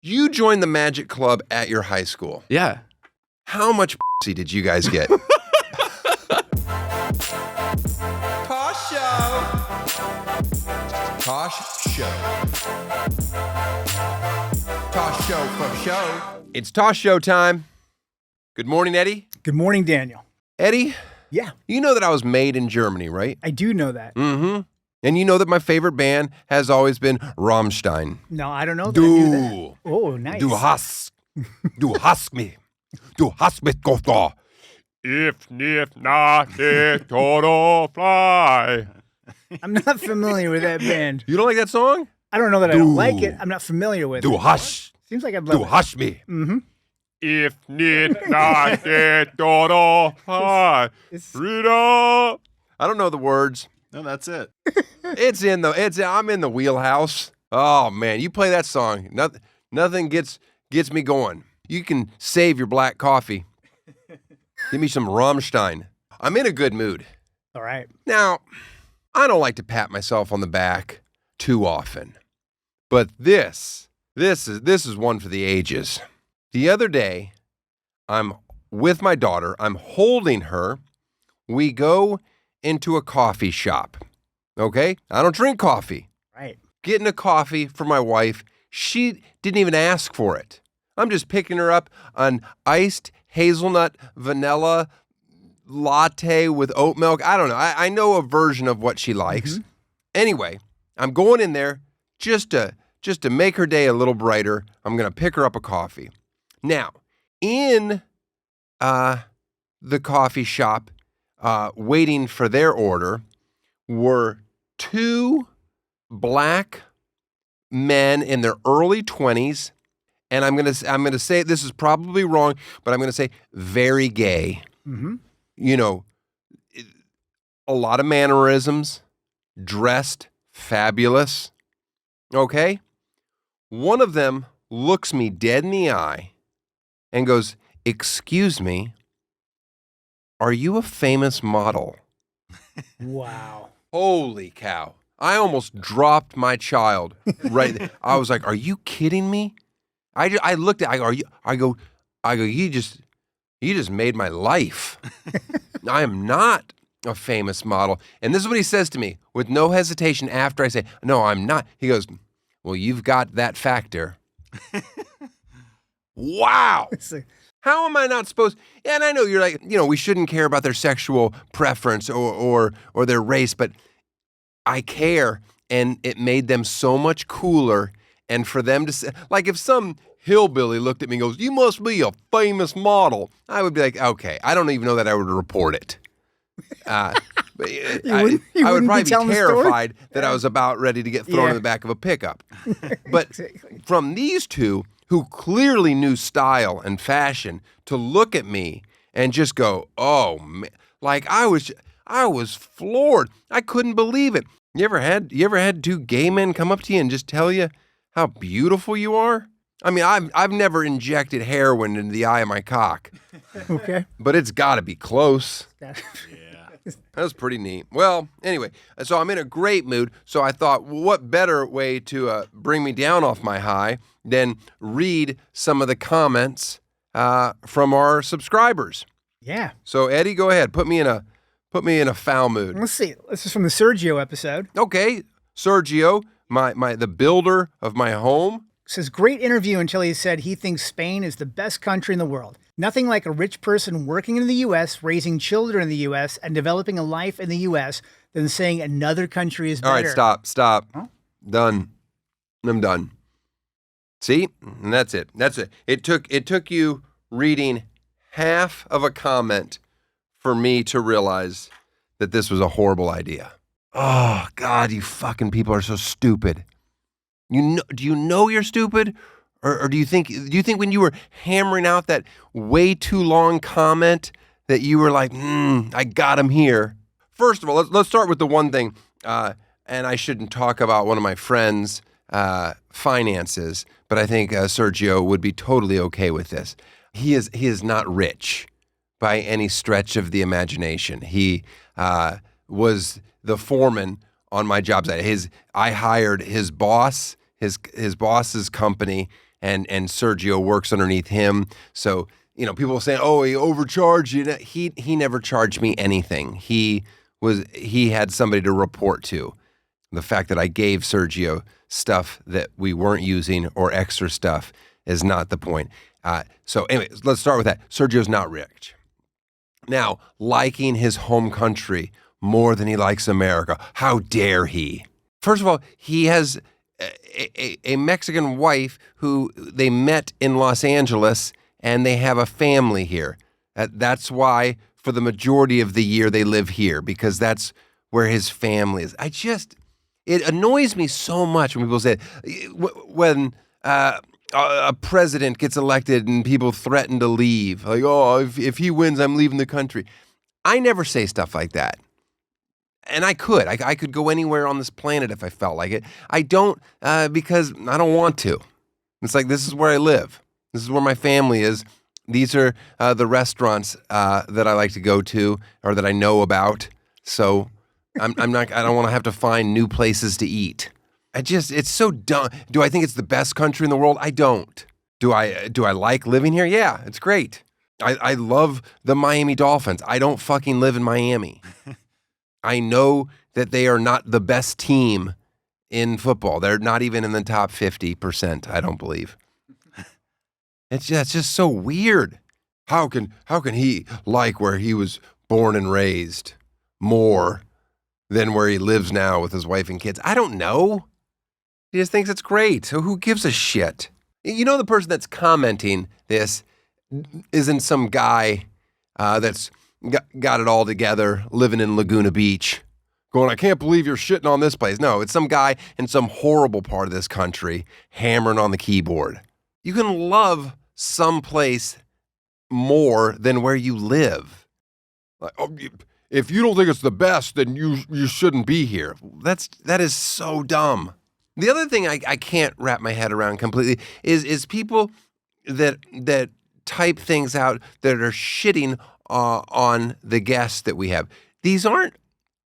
You joined the Magic Club at your high school. Yeah. How much pussy did you guys get? Tosh Show. Tosh Show. Tosh Show for show. It's Tosh Show time. Good morning, Eddie. Good morning, Daniel. Eddie? Yeah. You know that I was made in Germany, right? I do know that. Mm-hmm. And you know that my favorite band has always been Rammstein. No, I don't know that I knew that. Oh, nice. Du hast mich. Du hast mich getan. If not, it gonna fly. I'm not familiar with that band. You don't like that song? I don't know that I don't like it. I'm not familiar with it. Du hast. Seems like I'd love Du it. hast mich. Mm-hmm. If not, it gonna fly. Freedom. I don't know the words. No, that's it. I'm in the wheelhouse. Oh man, you play that song. Nothing gets me going. You can save your black coffee. Give me some Rammstein. I'm in a good mood. All right. Now, I don't like to pat myself on the back too often. But this is one for the ages. The other day, I'm with my daughter. I'm holding her. We go into a coffee shop. Okay? I don't drink coffee. Right. Getting a coffee for my wife. She didn't even ask for it. I'm just picking her up an iced hazelnut vanilla latte with oat milk. I don't know. I know a version of what she likes. Mm-hmm. Anyway, I'm going in there just to make her day a little brighter. I'm going to pick her up a coffee. Now, in the coffee shop, waiting for their order, were two black men in their early 20s, and I'm gonna say this is probably wrong, but I'm gonna say very gay. Mm-hmm. You know, a lot of mannerisms, dressed fabulous. Okay, one of them looks me dead in the eye and goes, "Excuse me, are you a famous model?" Wow. Holy cow. I almost dropped my child right there. I was like, are you kidding me? I looked at I go, you just made my life. I am not a famous model. And this is what he says to me with no hesitation after I say, no, I'm not. He goes, well, you've got that factor. Wow. How am I not supposed? And I know you're like, we shouldn't care about their sexual preference or their race, but I care, and it made them so much cooler. And for them to say, like, if some hillbilly looked at me and goes, "You must be a famous model," I would be like, okay, I don't even know that I would report it. I would probably be terrified that I was about ready to get thrown in the back of a pickup. But exactly. From these two, who clearly knew style and fashion, to look at me and just go, oh man, like I was floored. I couldn't believe it. You ever had two gay men come up to you and just tell you how beautiful you are? I mean, I've never injected heroin into the eye of my cock. Okay. But it's got to be close. Yeah. That was pretty neat. Well, anyway, so I'm in a great mood. So I thought, what better way to bring me down off my high than read some of the comments from our subscribers. Yeah. So Eddie, go ahead. Put me in a foul mood. Let's see. This is from the Sergio episode. Okay, Sergio, the builder of my home. Says, great interview until he said he thinks Spain is the best country in the world. Nothing like a rich person working in the U.S., raising children in the U.S., and developing a life in the U.S. than saying another country is better. All right, stop. Huh? Done. I'm done. See? And that's it. It took you reading half of a comment for me to realize that this was a horrible idea. Oh, God, you fucking people are so stupid. Do you know you're stupid? Or do you think when you were hammering out that way too long comment that you were like, I got him here? First of all, let's start with the one thing, and I shouldn't talk about one of my friends' finances, but I think Sergio would be totally okay with this. He is not rich by any stretch of the imagination. He was the foreman on my job site. I hired his boss, his boss's company, and Sergio works underneath him. So, people say, oh, he overcharged you. He never charged me anything. He had somebody to report to. The fact that I gave Sergio stuff that we weren't using or extra stuff is not the point. So anyways, let's start with that. Sergio's not rich. Now, liking his home country more than he likes America. How dare he? First of all, he has a Mexican wife who they met in Los Angeles, and they have a family here. That's why for the majority of the year they live here, because that's where his family is. It annoys me so much when people say, when a president gets elected and people threaten to leave, like, oh, if he wins, I'm leaving the country. I never say stuff like that. And I could go anywhere on this planet if I felt like it. I don't, because I don't want to. It's like, this is where I live. This is where my family is. These are the restaurants that I like to go to or that I know about. So I don't want to have to find new places to eat. It's so dumb. Do I think it's the best country in the world? I don't. Do I like living here? Yeah, it's great. I love the Miami Dolphins. I don't fucking live in Miami. I know that they are not the best team in football. They're not even in the top 50%, I don't believe. It's just so weird. How can he like where he was born and raised more than where he lives now with his wife and kids? I don't know. He just thinks it's great. So who gives a shit? The person that's commenting this isn't some guy that's got it all together, living in Laguna Beach, going, I can't believe you're shitting on this place. No, it's some guy in some horrible part of this country hammering on the keyboard. You can love some place more than where you live. Like, oh, if you don't think it's the best, then you shouldn't be here. That is so dumb. The other thing I can't wrap my head around completely is people that type things out that are shitting on the guests that we have. These aren't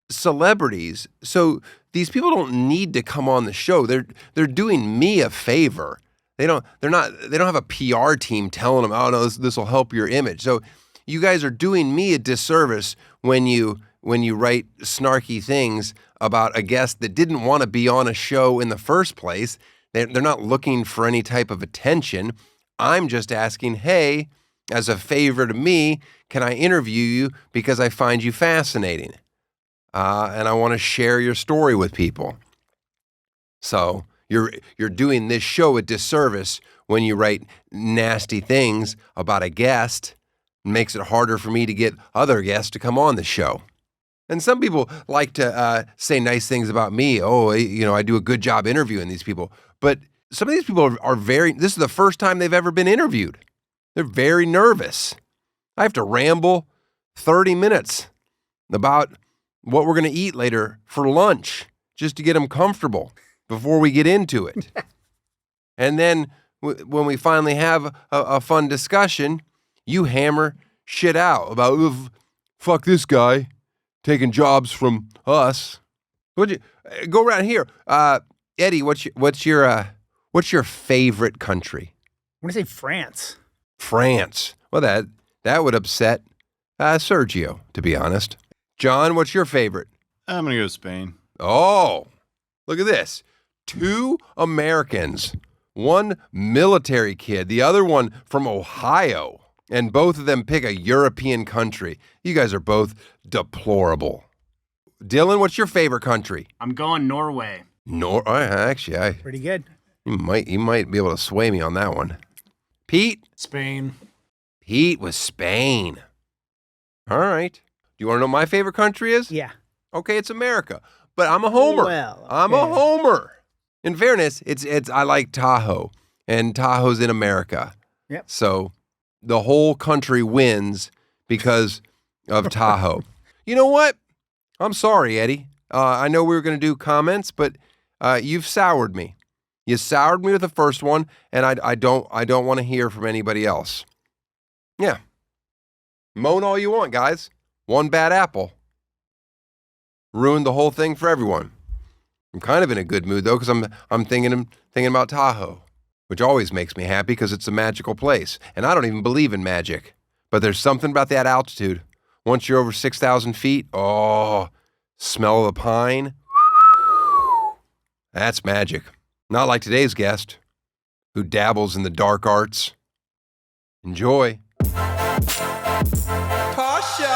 celebrities, so these people don't need to come on the show. They're doing me a favor. They don't have a PR team telling them, oh no, this will help your image. So you guys are doing me a disservice when you write snarky things about a guest that didn't want to be on a show in the first place. They're not looking for any type of attention. I'm just asking, hey, as a favor to me, can I interview you because I find you fascinating? And I want to share your story with people. So you're doing this show a disservice when you write nasty things about a guest. It makes it harder for me to get other guests to come on the show. And some people like to say nice things about me. Oh, I do a good job interviewing these people. But some of these people are this is the first time they've ever been interviewed. They're very nervous. I have to ramble 30 minutes about what we're going to eat later for lunch just to get them comfortable before we get into it. And then when we finally have a fun discussion, you hammer shit out about, fuck this guy taking jobs from us. Go around here. Eddie, what's your favorite country? I'm going to say France. France. Well, that would upset Sergio, to be honest. John, what's your favorite? I'm going to go Spain. Oh, look at this. 2 Americans, one military kid, the other one from Ohio, and both of them pick a European country. You guys are both deplorable. Dylan, what's your favorite country? I'm going Norway. Actually, Pretty good. You might be able to sway me on that one. Pete? Spain. Pete was Spain. All right. Do you want to know what my favorite country is? Yeah. Okay, it's America. But I'm a homer. Well, okay. I'm a homer. In fairness, I like Tahoe, and Tahoe's in America. Yep. So the whole country wins because of Tahoe. You know what? I'm sorry, Eddie. I know we were going to do comments, but you've soured me. You soured me with the first one, and I don't want to hear from anybody else. Yeah. Moan all you want, guys. One bad apple ruined the whole thing for everyone. I'm kind of in a good mood though, because I'm thinking about Tahoe. which always makes me happy because it's a magical place. And I don't even believe in magic. But there's something about that altitude. Once you're over 6,000 feet, oh, smell of the pine. That's magic. Not like today's guest, who dabbles in the dark arts. Enjoy. Tosh Show.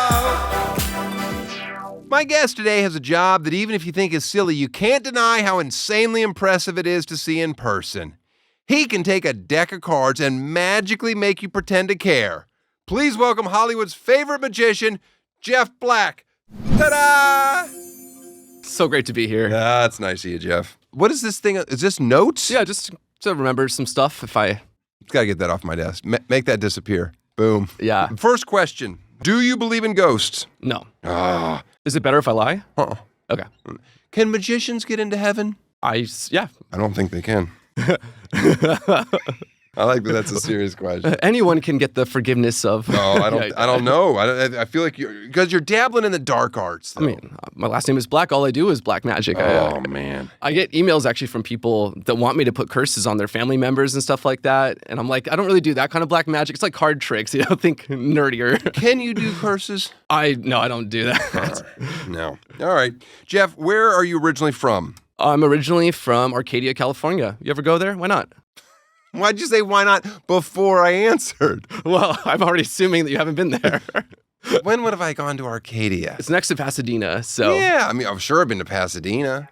My guest today has a job that even if you think is silly, you can't deny how insanely impressive it is to see in person. He can take a deck of cards and magically make you pretend to care. Please welcome Hollywood's favorite magician, Jeff Black. Ta-da! So great to be here. That's nice of you, Jeff. What is this thing? Is this notes? Yeah, just to remember some stuff if I... Gotta get that off my desk. Make that disappear. Boom. Yeah. First question. Do you believe in ghosts? No. Ah. Is it better if I lie? Uh-uh. Okay. Can magicians get into heaven? Yeah. I don't think they can. I like that that's a serious question. Anyone can get the forgiveness of... No, I don't know. I feel like because you're dabbling in the dark arts, though. I mean, my last name is Black. All I do is black magic. Man. I get emails actually from people that want me to put curses on their family members and stuff like that. And I'm like, I don't really do that kind of black magic. It's like card tricks. You know, think nerdier. Can you do curses? No, I don't do that. All right. No. All right. Jeff, where are you originally from? I'm originally from Arcadia, California. You ever go there? Why not? Why'd you say why not before I answered? Well, I'm already assuming that you haven't been there. When would have I gone to Arcadia? It's next to Pasadena, so... Yeah, I mean, I'm sure I've been to Pasadena.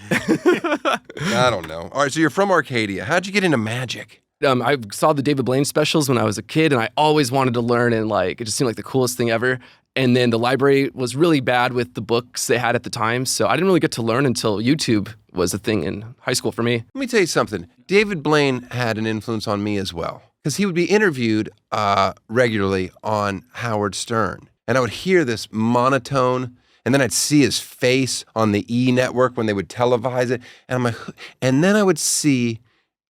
I don't know. All right, so you're from Arcadia. How'd you get into magic? I saw the David Blaine specials when I was a kid, and I always wanted to learn, and it just seemed like the coolest thing ever. And then the library was really bad with the books they had at the time, so I didn't really get to learn until YouTube was a thing in high school for me. Let me tell you something. David Blaine had an influence on me as well, because he would be interviewed regularly on Howard Stern, and I would hear this monotone, and then I'd see his face on the E! Network when they would televise it, and I'm like, and then I would see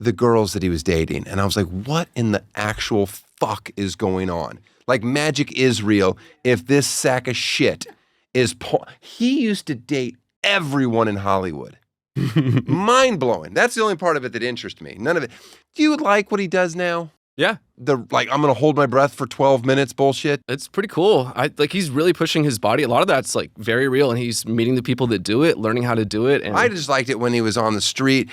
the girls that he was dating, and I was like, what in the actual fuck is going on? Like, magic is real if this sack of shit is... He used to date everyone in Hollywood. Mind-blowing. That's the only part of it that interests me. None of it. Do you like what he does now? Yeah. I'm going to hold my breath for 12 minutes bullshit? It's pretty cool. He's really pushing his body. A lot of that's very real, and he's meeting the people that do it, learning how to do it. And I just liked it when he was on the street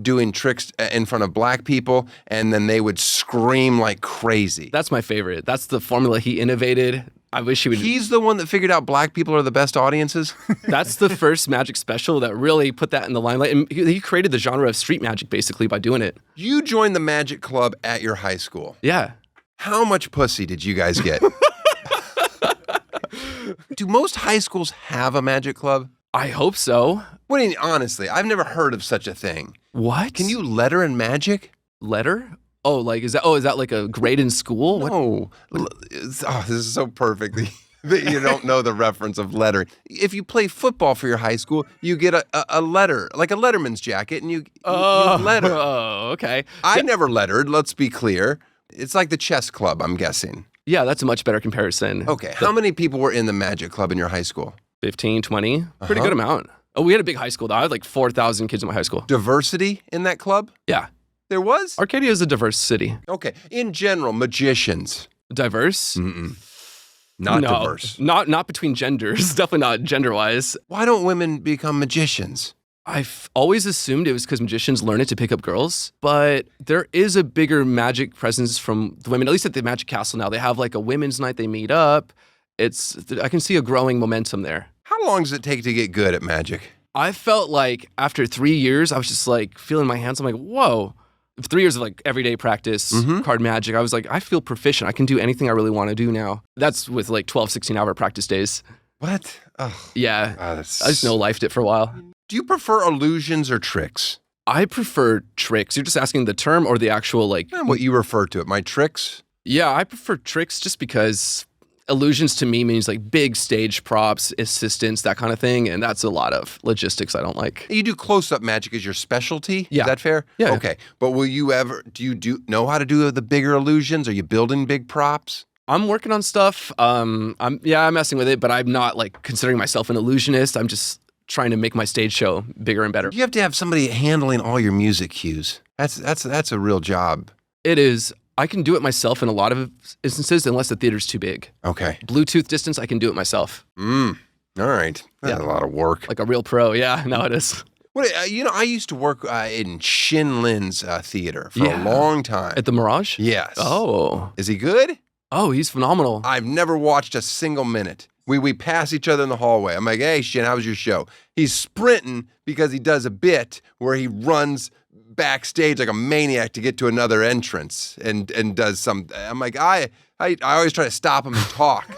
doing tricks in front of black people, and then they would scream like crazy. That's my favorite. That's the formula he innovated. I wish he would... He's the one that figured out black people are the best audiences? That's the first magic special that really put that in the limelight. And he created the genre of street magic, basically, by doing it. You joined the magic club at your high school. Yeah. How much pussy did you guys get? Do most high schools have a magic club? I hope so. What do you mean, honestly? I've never heard of such a thing. What? Can you letter in magic? Letter? Oh, is that like a grade in school? No. This is so perfect that you don't know the reference of lettering. If you play football for your high school, you get a letter, like a letterman's jacket, and you letter. Oh, okay. I never lettered, let's be clear. It's like the chess club, I'm guessing. Yeah, that's a much better comparison. Okay, how many people were in the magic club in your high school? 15, 20. Pretty good amount. Oh, we had a big high school, though. I had 4,000 kids in my high school. Diversity in that club? Yeah. There was? Arcadia is a diverse city. Okay. In general, magicians. Diverse? Not diverse. Not between genders. Definitely not gender-wise. Why don't women become magicians? I've always assumed it was because magicians learn it to pick up girls, but there is a bigger magic presence from the women, at least at the Magic Castle now. They have a women's night, they meet up. I can see a growing momentum there. How long does it take to get good at magic? I felt like after 3 years, I was just feeling my hands. I'm like, whoa. 3 years of everyday practice, card magic. I was like, I feel proficient. I can do anything I really want to do now. That's with 12, 16-hour practice days. What? Oh. Yeah. I just no-lifed it for a while. Do you prefer illusions or tricks? I prefer tricks. You're just asking the term or the actual what you refer to it. My tricks? Yeah, I prefer tricks just because illusions to me means big stage props, assistance, that kind of thing, and that's a lot of logistics I don't like. You do close-up magic as your specialty? Yeah. Is that fair? Yeah. Okay, but do you know how to do the bigger illusions? Are you building big props? I'm working on stuff. I'm messing with it, but I'm not considering myself an illusionist. I'm just trying to make my stage show bigger and better. You have to have somebody handling all your music cues. That's a real job. It is. I can do it myself in a lot of instances unless the theater's too big. Okay. Bluetooth distance, I can do it myself. All right. That's a lot of work. Like a real pro. Yeah, no, it is. What, I used to work in Shin Lin's theater for a long time. At the Mirage? Yes. Oh. Is he good? Oh, he's phenomenal. I've never watched a single minute. We pass each other in the hallway. I'm like, hey, Shin, how was your show? He's sprinting because he does a bit where he runs backstage like a maniac to get to another entrance and does some. I'm like, I always try to stop him and talk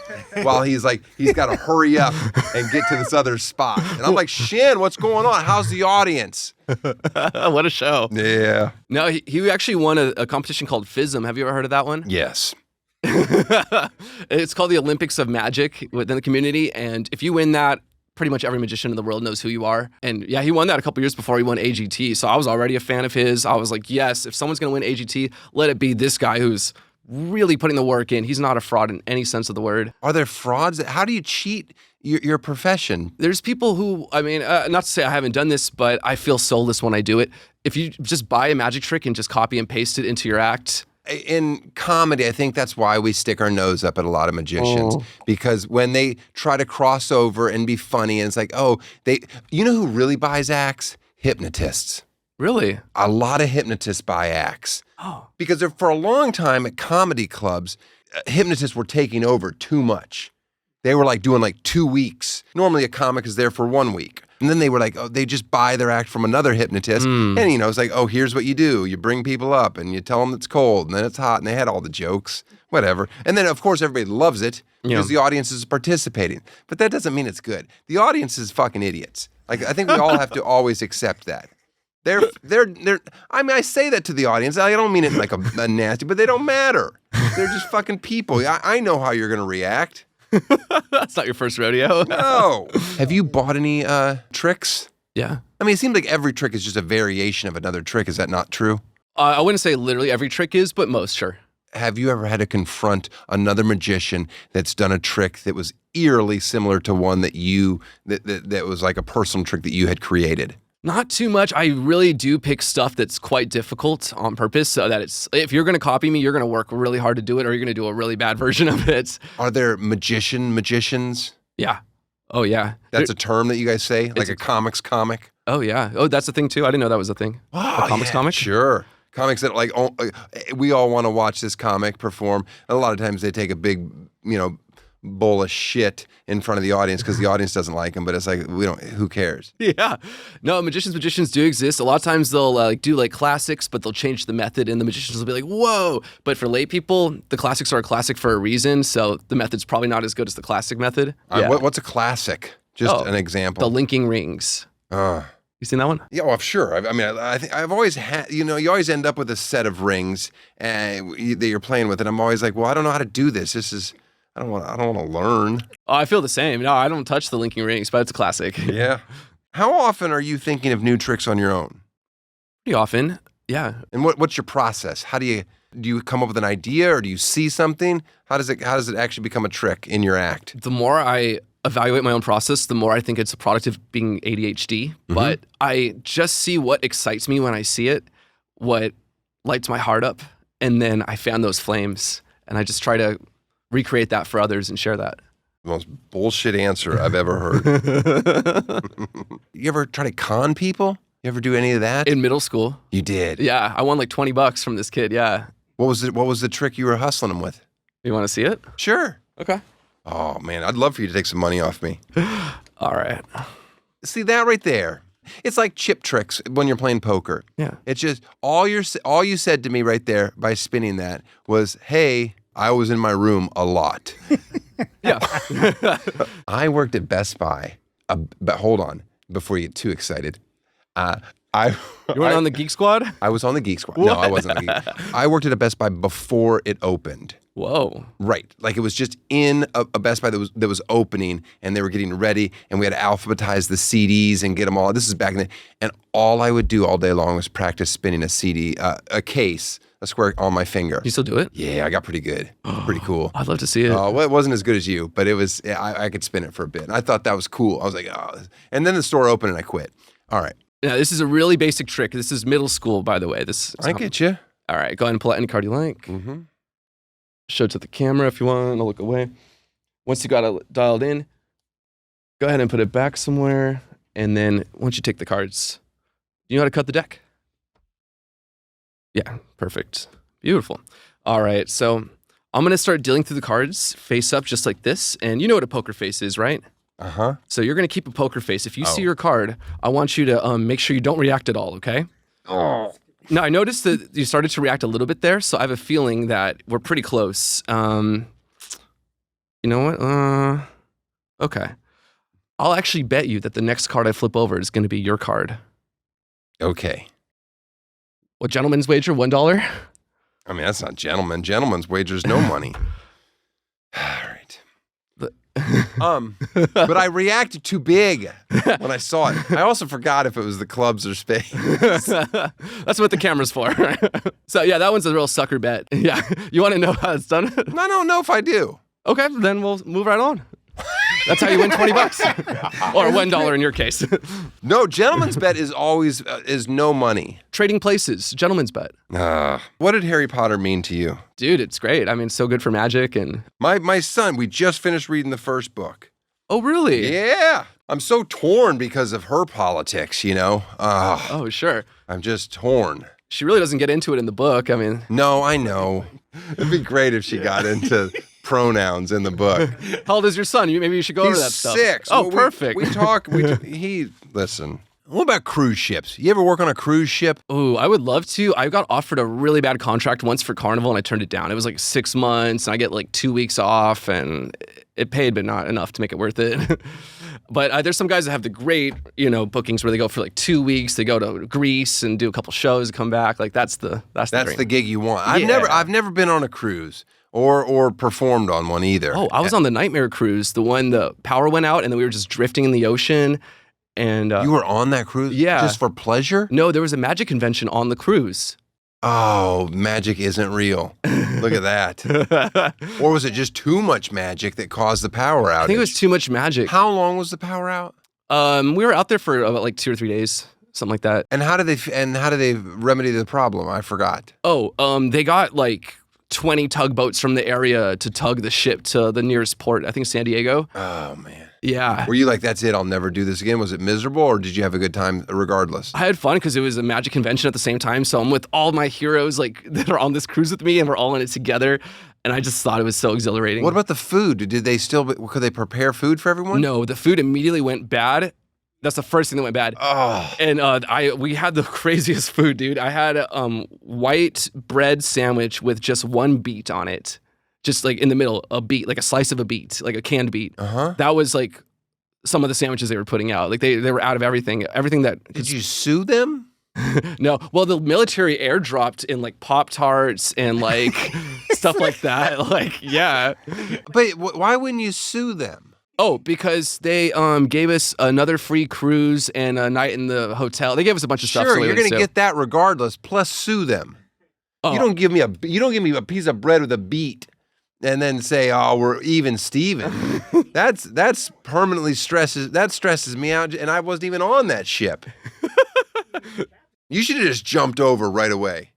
while he's got to hurry up and get to this other spot. And I'm like, Shin, what's going on? How's the audience? What a show. Yeah. No, he actually won a competition called FISM. Have you ever heard of that one? Yes. It's called the Olympics of Magic within the community. And if you win that, pretty much every magician in the world knows who you are. And yeah, he won that a couple years before he won AGT. So I was already a fan of his. I was like, yes, if someone's going to win AGT, let it be this guy who's really putting the work in. He's not a fraud in any sense of the word. Are there frauds? How do you cheat your profession? There's people who, not to say I haven't done this, but I feel soulless when I do it. If you just buy a magic trick and just copy and paste it into your act. In comedy, I think that's why we stick our nose up at a lot of magicians, because when they try to cross over and be funny, and it's like, you know who really buys acts? Hypnotists. Really? A lot of hypnotists buy acts. Oh. Because for a long time at comedy clubs, hypnotists were taking over too much. They were doing 2 weeks. Normally a comic is there for 1 week. And then they were they just buy their act from another hypnotist. And, it's here's what you do. You bring people up and you tell them it's cold and then it's hot and they had all the jokes, whatever. And then, of course, everybody loves it because the audience is participating. But that doesn't mean it's good. The audience is fucking idiots. I think we all have to always accept that. I say that to the audience. I don't mean it like a nasty, but they don't matter. They're just fucking people. I know how you're going to react. That's not your first rodeo. No. Have you bought any tricks? Yeah. I mean, it seems like every trick is just a variation of another trick. Is that not true? I wouldn't say literally every trick is, but most, sure. Have you ever had to confront another magician that's done a trick that was eerily similar to one that that was like a personal trick that you had created? Not too much. I really do pick stuff that's quite difficult on purpose so that if you're going to copy me, you're going to work really hard to do it or you're going to do a really bad version of it. Are there magicians? Yeah. Oh, yeah. That's a term that you guys say? Like a comics comic? Oh, yeah. Oh, that's a thing too? I didn't know that was a thing. Oh, a comics comic? Sure. Comics that we all want to watch this comic perform. And a lot of times they take a big, bowl of shit in front of the audience because the audience doesn't like them, but it's who cares? Yeah. No, magicians do exist. A lot of times they'll do classics, but they'll change the method and the magicians will be like, whoa. But for lay people, the classics are a classic for a reason. So the method's probably not as good as the classic method. Yeah. What's a classic? Just an example. The linking rings. You seen that one? Yeah, well, sure. I think I've always had, you always end up with a set of rings that you're playing with. And I'm always like, well, I don't know how to do this. I don't want to learn. Oh, I feel the same. No, I don't touch the linking rings, but it's a classic. Yeah. How often are you thinking of new tricks on your own? Pretty often, yeah. And what's your process? How do you come up with an idea or do you see something? How does it actually become a trick in your act? The more I evaluate my own process, the more I think it's a product of being ADHD. Mm-hmm. But I just see what excites me when I see it, what lights my heart up, and then I fan those flames, and I just try to recreate that for others and share that. The most bullshit answer I've ever heard. You ever try to con people? You ever do any of that? In middle school. You did? Yeah, I won $20 from this kid, yeah. What was the trick you were hustling him with? You want to see it? Sure. Okay. Oh, man, I'd love for you to take some money off me. All right. See, that right there. It's like chip tricks when you're playing poker. Yeah. It's just all you said to me right there by spinning that was, hey, I was in my room a lot. Yeah. I worked at Best Buy. But hold on, before you get too excited. You weren't on the Geek Squad? I was on the Geek Squad. What? No, I wasn't on the Geek. I worked at a Best Buy before it opened. Whoa. Right. Like it was just in a Best Buy that was opening, and they were getting ready, and we had to alphabetize the CDs and get them all. This is back in the, and all I would do all day long was practice spinning a CD, a case, a square on my finger. You still do it? Yeah, I got pretty good. Pretty cool. I'd love to see it. Well, it wasn't as good as you, but it was. I could spin it for a bit. And I thought that was cool. I was like, oh. And then the store opened, and I quit. All right. Now, this is a really basic trick. This is middle school, by the way. I get you. All right, go ahead and pull out any card you like. Mm-hmm. Show it to the camera if you want. I'll look away. Once you got it dialed in, go ahead and put it back somewhere. And then once you take the cards, you know how to cut the deck? Yeah, perfect. Beautiful. All right, so I'm going to start dealing through the cards face up just like this. And you know what a poker face is, right? Uh-huh. So you're going to keep a poker face. If you see your card, I want you to make sure you don't react at all, okay? Oh. Now, I noticed that you started to react a little bit there, so I have a feeling that we're pretty close. You know what? Okay. I'll actually bet you that the next card I flip over is going to be your card. Okay. What, gentleman's wager, $1? I mean, that's not gentleman. Gentleman's wager's no money. All right. But I reacted too big when I saw it. I also forgot if it was the clubs or spades. That's what the camera's for. So yeah, that one's a real sucker bet. Yeah, you want to know how it's done? I don't know if I do. Okay, then we'll move right on. That's how you win $20, or $1 in your case. No, gentleman's bet is always is no money. Trading places, gentleman's bet. What did Harry Potter mean to you? Dude, it's great. I mean, it's so good for magic and... My son, we just finished reading the first book. Oh, really? Yeah. I'm so torn because of her politics, you know? Oh, sure. I'm just torn. She really doesn't get into it in the book. I mean... No, I know. It'd be great if she got into pronouns in the book. How old is your son? Maybe you should go over that He's stuff. 6. Oh, perfect. We talk. Listen. What about cruise ships? You ever work on a cruise ship? Ooh, I would love to. I got offered a really bad contract once for Carnival, and I turned it down. It was like 6 months, and I get like 2 weeks off, and it paid, but not enough to make it worth it. But there's some guys that have the great, bookings where they go for like 2 weeks. They go to Greece and do a couple shows, and come back. Like that's the gig you want. I've never been on a cruise or performed on one either. Oh, I was on the Nightmare Cruise, the one the power went out, and then we were just drifting in the ocean. And you were on that cruise? Yeah. Just for pleasure? No, there was a magic convention on the cruise. Oh, magic isn't real. Look at that. Or was it just too much magic that caused the power outage? I think it was too much magic. How long was the power out? We were out there for about like 2 or 3 days, something like that. And how did they remedy the problem? I forgot. Oh, they got like 20 tugboats from the area to tug the ship to the nearest port. I think San Diego. Oh man. Yeah. Were you like, that's it, I'll never do this again? Was it miserable, or did you have a good time regardless? I had fun because it was a magic convention at the same time. So I'm with all my heroes like that are on this cruise with me, and we're all in it together. And I just thought it was so exhilarating. What about the food? Could they prepare food for everyone? No, the food immediately went bad. That's the first thing that went bad. Oh. And we had the craziest food, dude. I had a white bread sandwich with just one beet on it. Just like in the middle, a beet, like a slice of a beet, like a canned beet. Uh-huh. That was like some of the sandwiches they were putting out. Like they were out of everything. Everything that... Did you sue them? No. Well, the military airdropped in like Pop-Tarts and like stuff like that. Like, yeah. But why wouldn't you sue them? Oh, because they gave us another free cruise and a night in the hotel. They gave us a bunch of stuff. Sure, So you're going to get that regardless. Plus, sue them. Oh. You don't give me a piece of bread with a beet and then say, "Oh, we're even, Steven." That's permanently stresses me out, and I wasn't even on that ship. You should have just jumped over right away.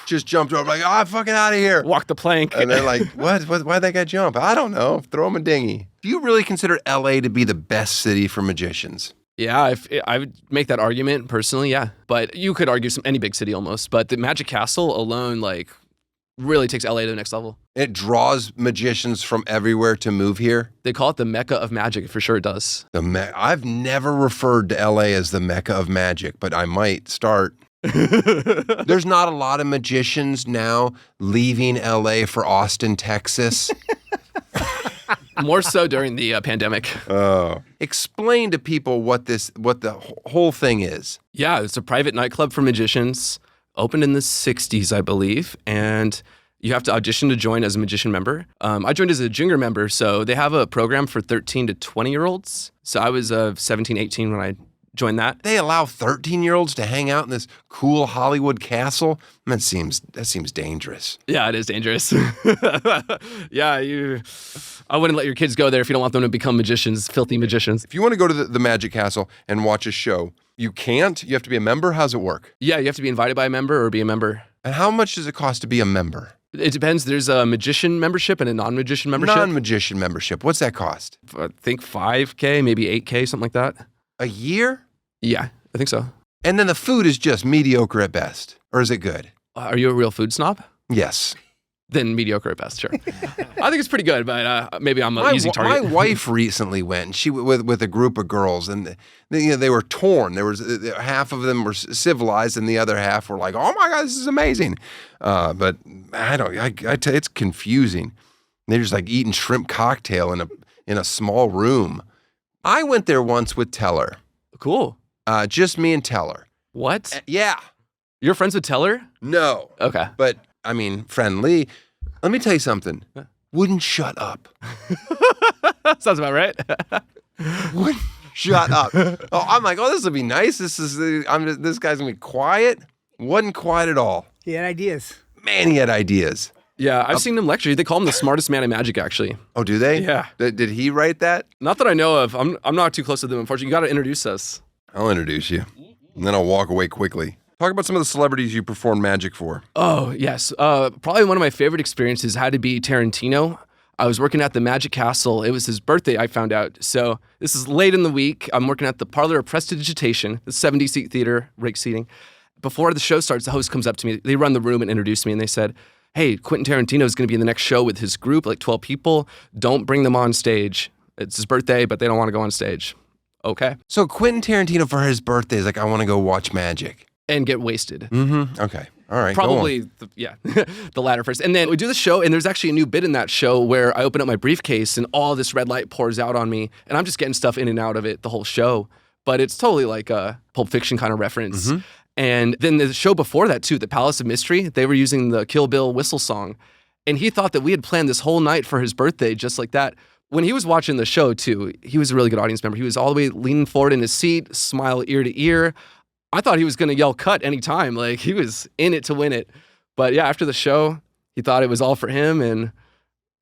Just jumped over, like, I'm fucking out of here. Walk the plank. And they're like, what? Why'd that guy jump? I don't know. Throw him a dinghy. Do you really consider LA to be the best city for magicians? Yeah, I would make that argument personally, yeah. But you could argue any big city almost. But the Magic Castle alone, like, really takes LA to the next level. It draws magicians from everywhere to move here. They call it the Mecca of Magic. For sure it does. I've never referred to LA as the Mecca of Magic, but I might start. There's not a lot of magicians now leaving LA for Austin, Texas. More so during the pandemic. Explain to people what the whole thing is. Yeah, it's a private nightclub for magicians. Opened in the 60s, I believe. And You have to audition to join as a magician member. I joined as a junior member, so they have a program for 13 to 20-year-olds. So I was 17, 18 when I joined that. They allow 13-year-olds to hang out in this cool Hollywood castle? That seems dangerous. Yeah, it is dangerous. Yeah, I wouldn't let your kids go there if you don't want them to become magicians, filthy magicians. If you want to go to the Magic Castle and watch a show, you can't? You have to be a member? How's it work? Yeah, you have to be invited by a member or be a member. And how much does it cost to be a member? It depends. There's a magician membership and a non-magician membership. Non-magician membership. What's that cost? I think $5K, maybe $8K, something like that. A year? Yeah, I think so. And then the food is just mediocre at best. Or is it good? Are you a real food snob? Yes. Then mediocre at best, sure. I think it's pretty good, but maybe I'm an easy target. My wife recently went, and she with a group of girls, and they were torn. There was half of them were civilized, and the other half were like, "Oh my God, this is amazing!" But I tell you, it's confusing. They're just like eating shrimp cocktail in a small room. I went there once with Teller. Cool. Just me and Teller. What? Yeah. You're friends with Teller? No. Okay. But I mean, friendly. Let me tell you something. Wouldn't shut up. Sounds about right. Wouldn't shut up. Oh, I'm like, this will be nice. This guy's gonna be quiet. Wasn't quiet at all. He had ideas. Man, he had ideas. Yeah, I've seen him lecture. They call him the smartest man in magic, actually. Oh, do they? Yeah. Did he write that? Not that I know of. I'm not too close to them, unfortunately. You got to introduce us. I'll introduce you, and then I'll walk away quickly. Talk about some of the celebrities you performed magic for. Oh, yes. Probably one of my favorite experiences had to be Tarantino. I was working at the Magic Castle. It was his birthday, I found out. So this is late in the week. I'm working at the Parlor of Prestidigitation, the 70-seat theater, rake seating. Before the show starts, the host comes up to me. They run the room and introduce me, and they said, "Hey, Quentin Tarantino is going to be in the next show with his group, like 12 people. Don't bring them on stage. It's his birthday, but they don't want to go on stage." Okay. So Quentin Tarantino for his birthday is like, I want to go watch magic. And get wasted. Mm-hmm. Okay. All right. Probably, the latter first. And then we do the show, and there's actually a new bit in that show where I open up my briefcase, and all this red light pours out on me, and I'm just getting stuff in and out of it the whole show. But it's totally like a Pulp Fiction kind of reference. Mm-hmm. And then the show before that, too, the Palace of Mystery, they were using the Kill Bill whistle song. And he thought that we had planned this whole night for his birthday just like that. When he was watching the show, too, he was a really good audience member. He was all the way leaning forward in his seat, smile ear to ear. I thought he was going to yell cut anytime. Like, he was in it to win it. But yeah, after the show, he thought it was all for him. And